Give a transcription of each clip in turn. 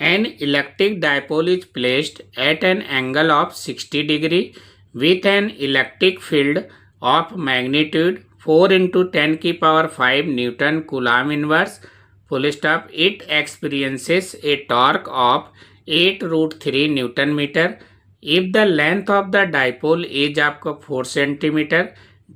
An electric dipole is placed at an angle of 60 degree with an electric field of magnitude 4 into 10 की power 5 Newton Coulomb inverse. Full stop. It experiences a torque of 8 root 3 Newton meter. If the length of the dipole is आपका 4 centimeter,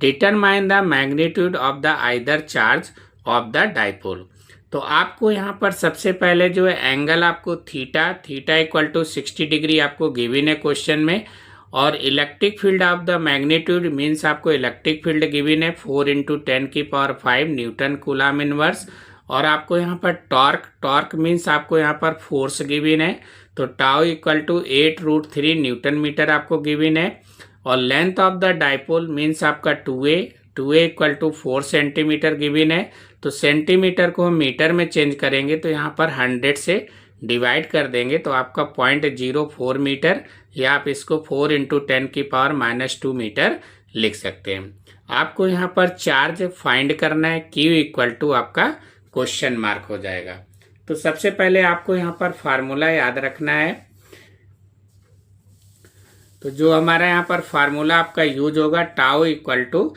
determine the magnitude of the either charge of the dipole. तो आपको यहाँ पर सबसे पहले जो है angle आपको थीटा इक्वल टू 60 डिग्री आपको गिवन है क्वेश्चन में, और electric field of the magnitude means आपको इलेक्ट्रिक फील्ड गिवन है 4 इंटू 10 की पावर 5 न्यूटन कूलम इनवर्स, और आपको यहाँ पर टॉर्क मीन्स आपको यहाँ पर फोर्स गिवन है, तो tau equal to 8 root 3 newton metre आपको गिवन है, और length of the dipole means आपका 2a equal to 4 centimetre given है। तो सेंटीमीटर को हम मीटर में चेंज करेंगे तो यहाँ पर 100 से डिवाइड कर देंगे तो आपका 0.04 मीटर, या आप इसको 4 इंटू 10 की पावर -2 मीटर लिख सकते हैं। आपको यहाँ पर चार्ज फाइंड करना है, Q इक्वल टू आपका क्वेश्चन मार्क हो जाएगा। तो सबसे पहले आपको यहाँ पर फार्मूला याद रखना है। तो जो हमारा यहाँ पर फार्मूला आपका यूज होगा tau equal to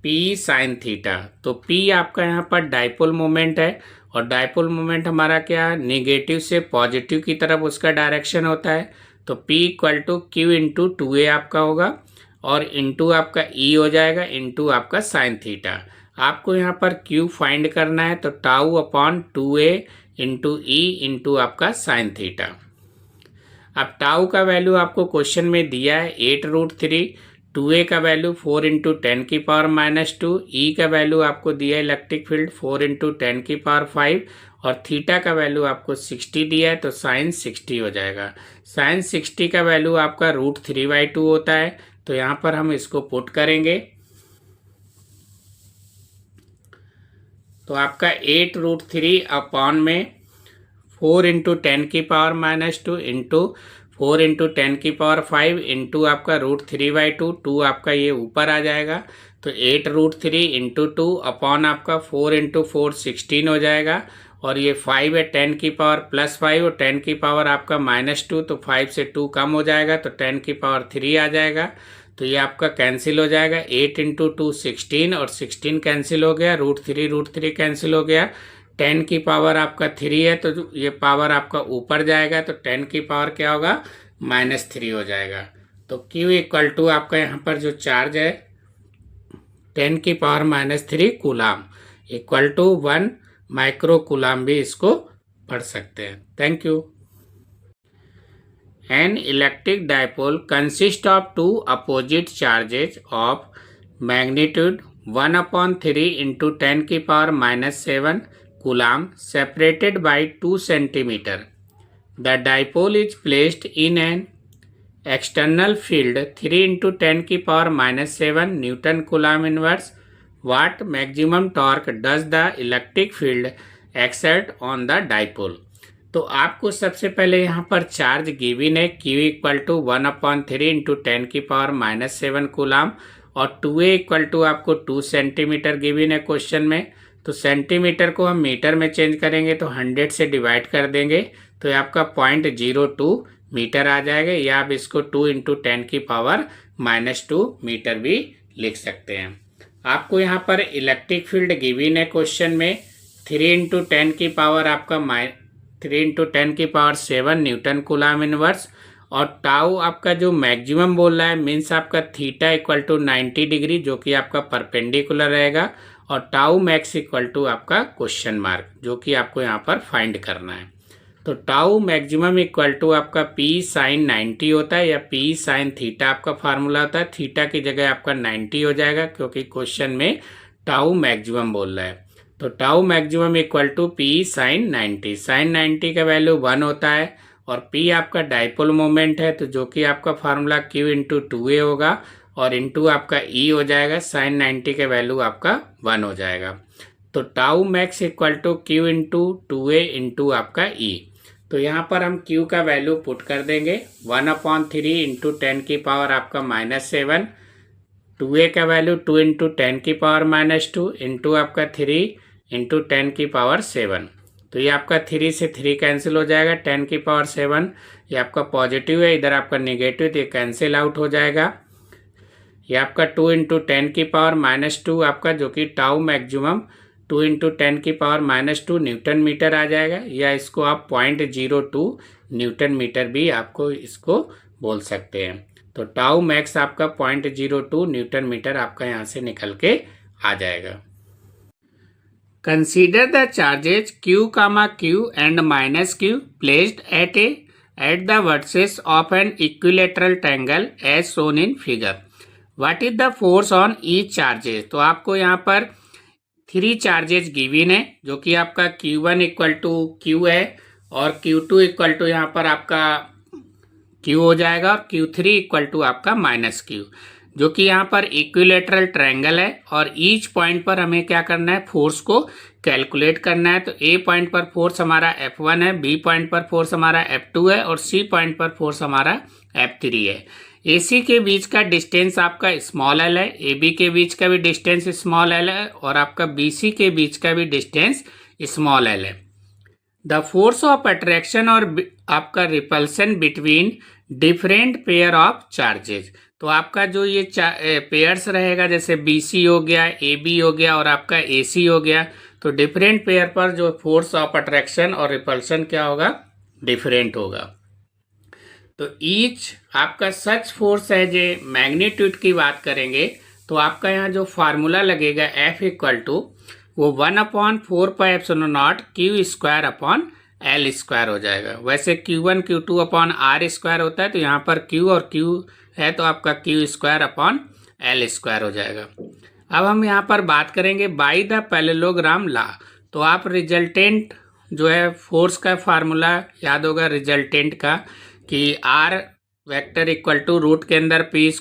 P sine theta. तो P आपका यहाँ पर डाइपोल मोमेंट है, और डाइपोल मोमेंट हमारा क्या, नेगेटिव से पॉजिटिव की तरफ उसका डायरेक्शन होता है। तो P equal to Q into 2a आपका होगा, और इंटू आपका E हो जाएगा इंटू आपका साइन थीटा। आपको यहाँ पर Q फाइंड करना है, तो tau upon 2a into E into आपका साइन थीटा। अब टाउ का वैल्यू आपको क्वेश्चन में दिया है 8 रूट 3, 2a का वैल्यू 4 इंटू 10 की पावर -2, E का वैल्यू आपको दिया है इलेक्ट्रिक फील्ड 4 इंटू 10 की पावर 5, और थीटा का वैल्यू आपको 60 दिया है, तो साइन 60 हो जाएगा। साइन 60 का वैल्यू आपका √3/2 होता है, तो यहाँ पर हम इसको पुट करेंगे तो आपका 8 √3 अपॉन में 4 इंटू 10 की पावर -2 इंटू 4 इंटू 10 की पावर 5 इंटू आपका √3/2, 2 आपका ये ऊपर आ जाएगा, तो 8 √3 इंटू 2 अपॉन आपका 4 इंटू 4 16 हो जाएगा, और ये 5 है 10 की पावर +5 और 10 की पावर आपका -2, तो 5 से 2 कम हो जाएगा तो 10 की पावर 3 आ जाएगा, तो ये आपका कैंसिल हो जाएगा। 8 इंटू 2 16 और 16 कैंसिल हो गया, √3 कैंसिल हो गया। 10 की पावर आपका 3 है, तो ये पावर आपका ऊपर जाएगा, तो 10 की पावर क्या होगा, -3 हो जाएगा। तो Q इक्वल टू आपका यहाँ पर जो चार्ज है 10 की power -3 coulomb equal to 1 micro coulomb भी इसको पढ़ सकते हैं। Thank you. An electric dipole consists of two opposite charges of magnitude 1/3 into 10 की power -7 coulomb separated by 2 centimeter. The dipole is placed in an external field 3 into 10 की power -7 Newton Coulomb inverse. What maximum torque does the electric field exert on the dipole? तो आपको सबसे पहले यहाँ पर charge given है Q equal to 1/3 into 10 की power -7 coulomb, और 2a इक्वल टू आपको 2 सेंटीमीटर गिवन है क्वेश्चन में। तो सेंटीमीटर को हम मीटर में चेंज करेंगे तो 100 से डिवाइड कर देंगे तो ये आपका 0.02 मीटर आ जाएगा, या आप इसको 2 इंटू 10 की पावर -2 मीटर भी लिख सकते हैं। आपको यहाँ पर इलेक्ट्रिक फील्ड गिवन है क्वेश्चन में 3 इंटू 10 की पावर आपका 3 इंटू 10 की पावर 7 न्यूटन कूलम इनवर्स, और टाउ आपका जो मैक्सिमम बोल रहा है मीन्स आपका थीटा इक्वल टू 90 डिग्री जो कि आपका परपेंडिकुलर रहेगा, और टाउ मैक्स इक्वल टू आपका क्वेश्चन मार्क जो कि आपको यहाँ पर फाइंड करना है। तो टाउ मैक्सिमम इक्वल टू आपका P साइन 90 होता है, या P साइन थीटा आपका फार्मूला होता है। थीटा की जगह आपका 90 हो जाएगा क्योंकि क्वेश्चन में टाउ मैक्सिमम बोल रहा है। तो tau maximum equal to P sine 90। Sine 90 का वैल्यू 1 होता है, और P आपका डाइपोल मोमेंट है, तो जो कि आपका फार्मूला Q इंटू 2a होगा, और इंटू आपका E हो जाएगा। साइन 90 का वैल्यू आपका 1 हो जाएगा। तो tau max equal to Q into 2a into आपका E। तो यहाँ पर हम Q का वैल्यू पुट कर देंगे 1/3 इंटू 10 की पावर आपका -7, 2a का वैल्यू 2 इंटू 10 की पावर -2 इंटू आपका 3 इंटू 10 की पावर 7। तो ये आपका 3 से 3 कैंसिल हो जाएगा, 10⁷ ये आपका पॉजिटिव है, इधर आपका नेगेटिव, तो ये कैंसिल आउट हो जाएगा। ये आपका 2 × 10⁻², आपका जो कि टाउ मैक्सिमम 2 × 10⁻² न्यूटन मीटर आ जाएगा, या इसको आप 0.02 न्यूटन मीटर भी आपको इसको बोल सकते हैं। तो टाउ मैक्स आपका 0.02 न्यूटन मीटर आपका यहाँ से निकल के आ जाएगा। Consider the charges Q, Q and -Q placed at the vertices of an equilateral triangle as shown in figure. What is the force on each charges? तो आपको यहाँ पर 3 चार्जेज गिवन है, जो कि आपका Q1 = Q है और Q2 = यहाँ पर आपका Q हो जाएगा और Q3 = आपका -Q, जो कि यहाँ पर इक्विलेटरल ट्रायंगल है और ईच पॉइंट पर हमें क्या करना है, फोर्स को कैलकुलेट करना है। तो A पॉइंट पर फोर्स हमारा F1 है, B पॉइंट पर फोर्स हमारा F2 है और C पॉइंट पर फोर्स हमारा F3 है। AC के बीच का डिस्टेंस आपका स्मॉल l है, AB के बीच का भी डिस्टेंस स्मॉल l है और आपका BC के बीच का भी डिस्टेंस स्मॉल l है। द फोर्स ऑफ अट्रैक्शन और आपका repulsion between different pair of charges, तो आपका जो ये पेयर्स रहेगा, जैसे BC हो गया, AB हो गया और आपका AC हो गया, तो डिफरेंट पेयर पर जो फोर्स ऑफ अट्रैक्शन और रिपल्सन क्या होगा, डिफरेंट होगा। तो ईच आपका सच फोर्स है, जो मैग्नीट्यूड की बात करेंगे तो आपका यहाँ जो फार्मूला लगेगा F = वो 1/4πε0 Q² हो जाएगा। वैसे Q1 Q2/R² होता है, तो यहाँ पर Q और Q है तो आपका Q² हो जाएगा। अब हम यहाँ पर बात करेंगे बाय द पैरेललोग्राम लॉ। तो आप रिजल्टेंट जो है फोर्स का फार्मूला याद होगा रिजल्टेंट का, कि R वेक्टर = रूट के अंदर P² +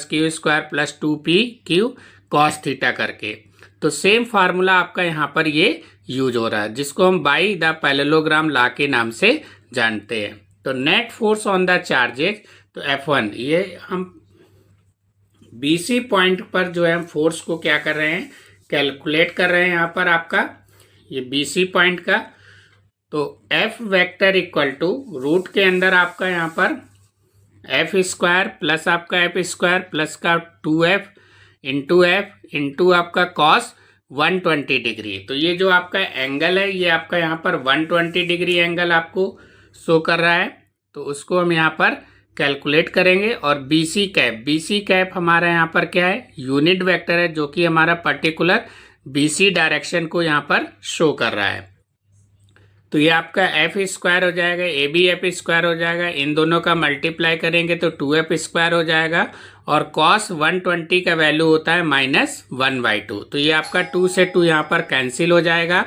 Q² + 2PQ cos θ करके। तो सेम फार्मूला आपका यहाँ पर ये यूज हो रहा है, जिसको हम बाय द पैरेललोग्राम लॉ के नाम से जानते हैं। तो net force on the charges, तो F1, ये हम BC पॉइंट पर जो है हम फोर्स को क्या कर रहे हैं, कैलकुलेट कर रहे हैं यहाँ पर आपका ये BC पॉइंट का। तो F वेक्टर = रूट के अंदर आपका यहाँ पर F² प्लस आपका F² प्लस का 2F × F × आपका cos 120 डिग्री। तो ये जो आपका एंगल है, ये आपका यहाँ पर 120 डिग्री एंगल आपको शो कर रहा है, तो उसको हम यहाँ पर कैलकुलेट करेंगे। और BC कैप हमारा यहाँ पर क्या है, यूनिट वेक्टर है, जो कि हमारा पर्टिकुलर BC डायरेक्शन को यहाँ पर शो कर रहा है। तो ये आपका F² हो जाएगा, AB F² हो जाएगा, इन दोनों का मल्टीप्लाई करेंगे तो 2F² हो जाएगा और cos 120 का वैल्यू होता है -1/2। तो ये आपका 2 से 2 यहाँ पर कैंसिल हो जाएगा।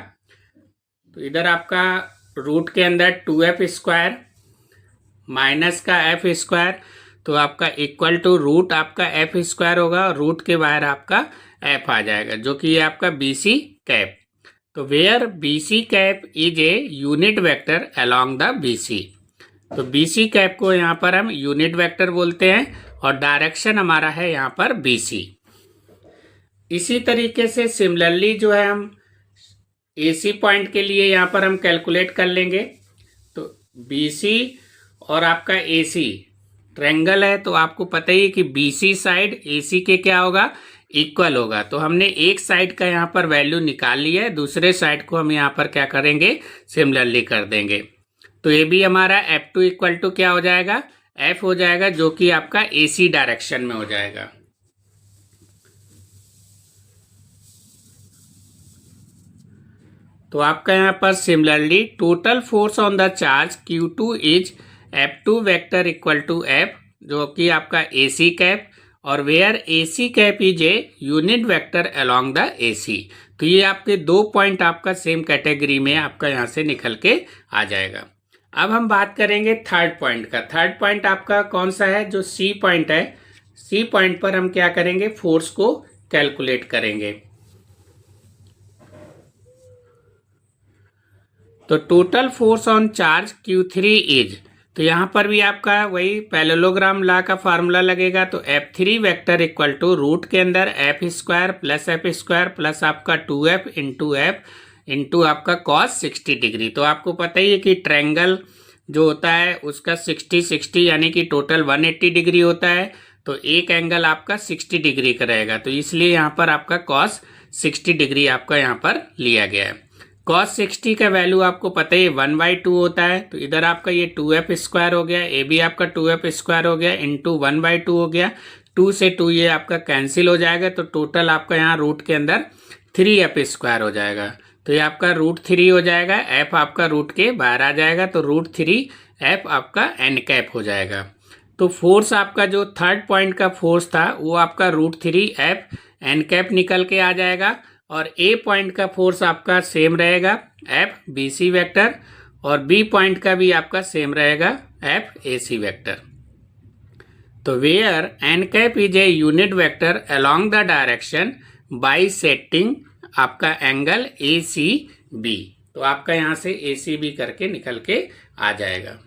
तो इधर आपका रूट के अंदर 2F² माइनस का F², तो आपका = रूट आपका F² होगा और रूट के बाहर आपका F आ जाएगा, जो कि ये आपका BC कैप। तो where BC cap is a unit vector along the BC। तो BC कैप को यहाँ पर हम यूनिट वेक्टर बोलते हैं और डायरेक्शन हमारा है यहाँ पर BC। इसी तरीके से सिमिलरली जो है हम AC पॉइंट के लिए यहाँ पर हम कैलकुलेट कर लेंगे। तो BC और आपका AC ट्रायंगल है, तो आपको पता ही है कि BC साइड AC के क्या होगा, इक्वल होगा। तो हमने एक साइड का यहाँ पर वैल्यू निकाल लिया है, दूसरे साइड को हम यहाँ पर क्या करेंगे, सिमिलरली कर देंगे। तो ये भी हमारा F2 = क्या हो जाएगा, F हो जाएगा, जो कि आपका AC डायरेक्शन में हो जाएगा। तो आपका यहाँ पर similarly total force on the charge Q2 is F2 vector = F, जो कि आपका AC कैप, और where AC cap is a unit vector along the AC। तो ये आपके 2 पॉइंट आपका सेम कैटेगरी में आपका यहाँ से निकल के आ जाएगा। अब हम बात करेंगे थर्ड पॉइंट का। थर्ड पॉइंट आपका कौन सा है, जो C पॉइंट है। C पॉइंट पर हम क्या करेंगे, फोर्स को कैलकुलेट करेंगे। तो total force on charge Q3 is, तो यहाँ पर भी आपका वही पैरेललोग्राम लॉ का फार्मूला लगेगा। तो F3 वेक्टर = रूट के अंदर F² प्लस F² प्लस आपका 2F × F इंटू आपका कॉस 60 डिग्री। तो आपको पता ही है कि ट्रायंगल जो होता है उसका 60-60 यानी कि टोटल 180 डिग्री होता है। तो एक एंगल आपका 60 डिग्री का रहेगा, तो इसलिए यहाँ पर आपका कॉस 60 डिग्री आपका यहाँ पर लिया गया है। कॉस 60 का वैल्यू आपको पता ही 1/2 होता है, तो इधर आपका ये 2f स्क्वायर हो गया, ए भी आपका 2f स्क्वायर हो गया इंटू 1/2 हो गया। 2 से 2 ये आपका कैंसिल हो जाएगा, तो टोटल आपका यहाँ रूट के अंदर 3f स्क्वायर हो जाएगा। तो ये आपका √3 हो जाएगा, f आपका रूट के बाहर आ जाएगा, तो √3f आपका n कैप हो जाएगा। तो फोर्स आपका जो थर्ड पॉइंट का फोर्स था वो आपका √3f n कैप निकल के आ जाएगा, और ए पॉइंट का फोर्स आपका सेम रहेगा एफ BC वेक्टर, और बी पॉइंट का भी आपका सेम रहेगा एफ AC वेक्टर। तो where n cap is a unit vector along the direction by setting आपका एंगल ACB। तो आपका यहाँ से ACB करके निकल के आ जाएगा।